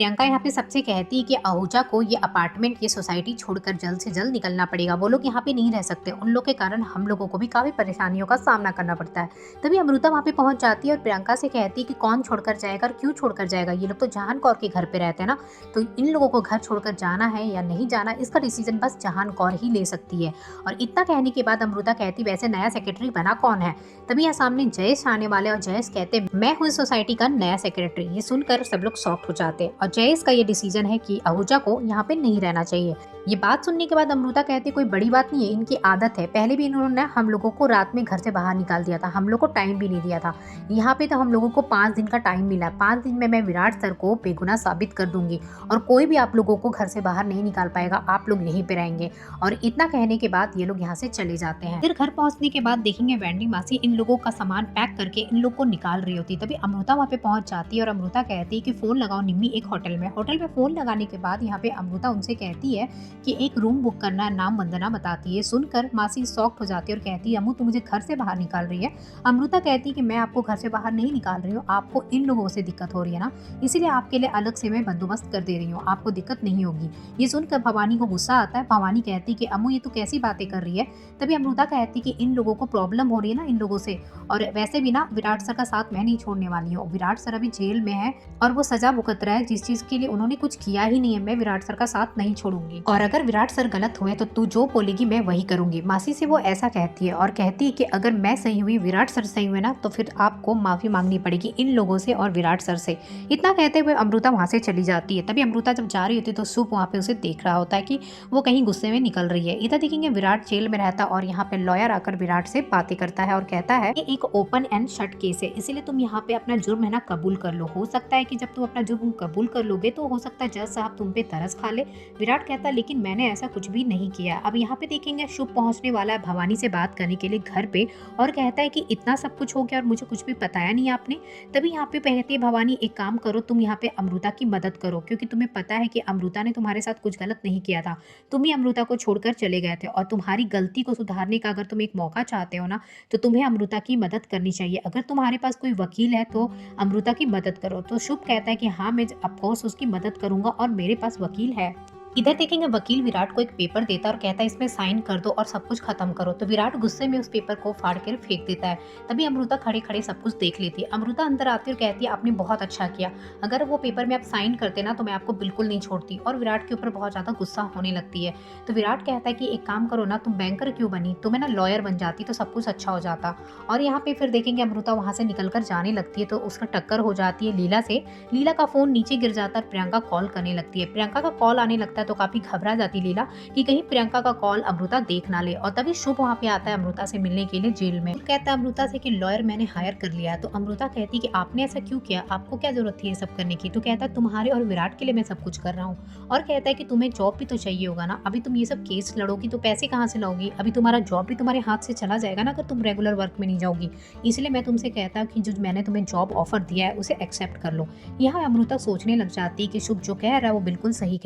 प्रियंका यहाँ पे सबसे कहती है कि आहूजा को ये अपार्टमेंट, ये सोसाइटी छोड़कर जल्द से जल्द निकलना पड़ेगा। वो लोग यहाँ पे नहीं रह सकते। उन लोग के कारण हम लोगों को भी काफ़ी परेशानियों का सामना करना पड़ता है। तभी अमृता वहाँ पे पहुँच जाती है और प्रियंका से कहती है कि कौन छोड़कर जाएगा और क्यों छोड़कर जाएगा। ये लोग तो जहान कौर के घर पे रहते हैं ना, तो इन लोगों को घर छोड़कर जाना है या नहीं जाना, इसका डिसीजन बस जहान कौर ही ले सकती है। और इतना कहने के बाद अमृता कहती, वैसे नया सेक्रेटरी बना कौन है। तभी यहाँ सामने जयेश आने वाले और जयेश कहते, मैं हूँ सोसाइटी का नया सेक्रेटरी। ये सुनकर सब लोग शॉक्ड हो जाते हैं और जयेश का ये डिसीजन है कि आहूजा को यहाँ पे नहीं रहना चाहिए। ये बात सुनने के बाद अमृता कहती, कोई बड़ी बात नहीं है, इनकी आदत है। पहले भी इन्होंने हम लोगों को रात में घर से बाहर निकाल दिया था, हम लोग को टाइम भी नहीं दिया था। यहाँ पे तो हम लोगों को 5 दिन का टाइम मिला। 5 दिन में मैं विराट सर को बेगुनाह साबित कर दूंगी और कोई भी आप लोगों को घर से बाहर नहीं निकाल पाएगा। आप लोग यहीं पे रहेंगे। और इतना कहने के बाद ये लोग यहाँ से चले जाते हैं। फिर घर पहुंचने के बाद देखेंगे वेंडी मासी इन लोगों का सामान पैक करके इन लोग को निकाल रही होती। तभी अमृता वहाँ पे पहुंच जाती है और अमृता कहती है कि फोन लगाओ निम्मी एक होटल में। होटल में फोन लगाने के बाद यहाँ पे अमृता उनसे कहती है कि एक रूम बुक करना है, नाम वंदना बताती है। सुनकर मासी शॉक हो जाती है और कहती है, अम्मू तू मुझे घर से बाहर निकाल रही है। अमृता कहती है कि मैं आपको घर से बाहर नहीं निकाल रही हूँ, आपको इन लोगों से दिक्कत हो रही है ना, इसीलिए आपके लिए अलग से मैं बंदोबस्त कर दे रही हूँ, आपको दिक्कत नहीं होगी। ये सुनकर भवानी को गुस्सा आता है। भवानी कहती कि अम्मू ये तो कैसी बातें कर रही है। तभी अमृता कहती कि इन लोगों को प्रॉब्लम हो रही है ना इन लोगों से, और वैसे भी ना विराट सर का साथ मैं नहीं छोड़ने वाली हूँ। विराट सर अभी जेल में है और वो सजा भुगत रहा है जिस चीज के लिए उन्होंने कुछ किया ही नहीं है। मैं विराट सर का साथ नहीं छोड़ूंगी और अगर विराट सर गलत हुए तो तू जो बोलेगी मैं वही करूंगी। मासी से वो ऐसा कहती है और कहती है कि अगर मैं सही हुई, विराट सर सही हुए ना, तो फिर आपको माफी मांगनी पड़ेगी इन लोगों से और विराट सर से। इतना कहते हुए अमृता वहां से चली जाती है। तभी अमृता जब जा रही होती है तो शुभ वहाँ पे उसे देख रहा होता है कि वो कहीं गुस्से में निकल रही है। इधर देखेंगे विराट जेल में रहता और यहाँ पे लॉयर आकर विराट से बातें करता है और कहता है कि एक ओपन एंड शट केस है, इसीलिए तुम यहाँ पे अपना जुर्म है ना कबूल कर लो। हो सकता है कि जब तुम अपना जुर्म कबूल कर लोगे तो हो सकता है जज साहब तुम पे तरस खा ले। विराट कहता है लेकिन मैंने ऐसा कुछ भी नहीं किया। अब यहाँ पे देखेंगे शुभ पहुंचने वाला है भवानी से बात करने के लिए घर पे और कहता है कि इतना सब कुछ हो गया और मुझे कुछ भी बताया नहीं आपने। तभी यहाँ पे कहती है भवानी, एक काम करो, तुम यहाँ पे अमृता की मदद करो, क्योंकि तुम्हें पता है कि अमृता ने तुम्हारे साथ कुछ गलत नहीं किया था। तुम ही अमृता को छोड़कर चले गए थे और तुम्हारी गलती को सुधारने का अगर तुम एक मौका चाहते हो ना, तो तुम्हें अमृता की मदद करनी चाहिए। अगर तुम्हारे पास कोई वकील है तो अमृता की मदद करो। तो शुभ कहता है कि हाँ मैं ऑफकोर्स उसकी मदद करूंगा और मेरे पास वकील है। इधर देखेंगे वकील विराट को एक पेपर देता है और कहता है इसमें साइन कर दो और सब कुछ खत्म करो। तो विराट गुस्से में उस पेपर को फाड़ कर फेंक देता है। तभी अमृता खड़े खड़े सब कुछ देख लेती है। अमृता अंदर आती है और कहती है आपने बहुत अच्छा किया, अगर वो पेपर में आप साइन करते ना तो मैं आपको बिल्कुल नहीं छोड़ती। और विराट के ऊपर बहुत ज्यादा गुस्सा होने लगती है। तो विराट कहता है कि एक काम करो ना, तुम बैंकर क्यों बनी, तुम्हें ना लॉयर बन जाती तो सब कुछ अच्छा हो जाता। और यहाँ पे फिर देखेंगे अमृता वहां से निकलकर जाने लगती है तो उसका टक्कर हो जाती है लीला से। लीला का फोन नीचे गिर जाता है और प्रियंका कॉल करने लगती है। प्रियंका का कॉल आने लगता है तो काफी घबरा जाती लीला कि कहीं प्रियंका का कॉल अमृता देख ना ले। और तभी शुभ वहाँ पे आता है अमृता से मिलने के लिए जेल में। कहता है अमृता से कि लॉयर मैंने हायर कर लिया। तो अमृता कहती कि आपने ऐसा क्यों किया, आपको क्या जरूरत थी ये सब करने की। तो कहता है तुम्हारे और विराट के लिए मैं सब कुछ कर रहा हूँ। और कहता है कि तुम्हें जॉब भी तो चाहिए होगा ना, अभी तुम ये सब केस लड़ोगी तो पैसे कहाँ से लाओगी, अभी तुम्हारा जॉब भी तुम्हारे हाथ से चला जाएगा ना अगर तुम रेगुलर वर्क में नहीं जाओगी। इसलिए मैं तुमसे कहता हूँ कि जो मैंने तुम्हें जॉब ऑफर दिया है उसे एक्सेप्ट कर लो। यहाँ अमृता सोचने लग जाती है कि शुभ जो कह रहा है वो बिल्कुल सही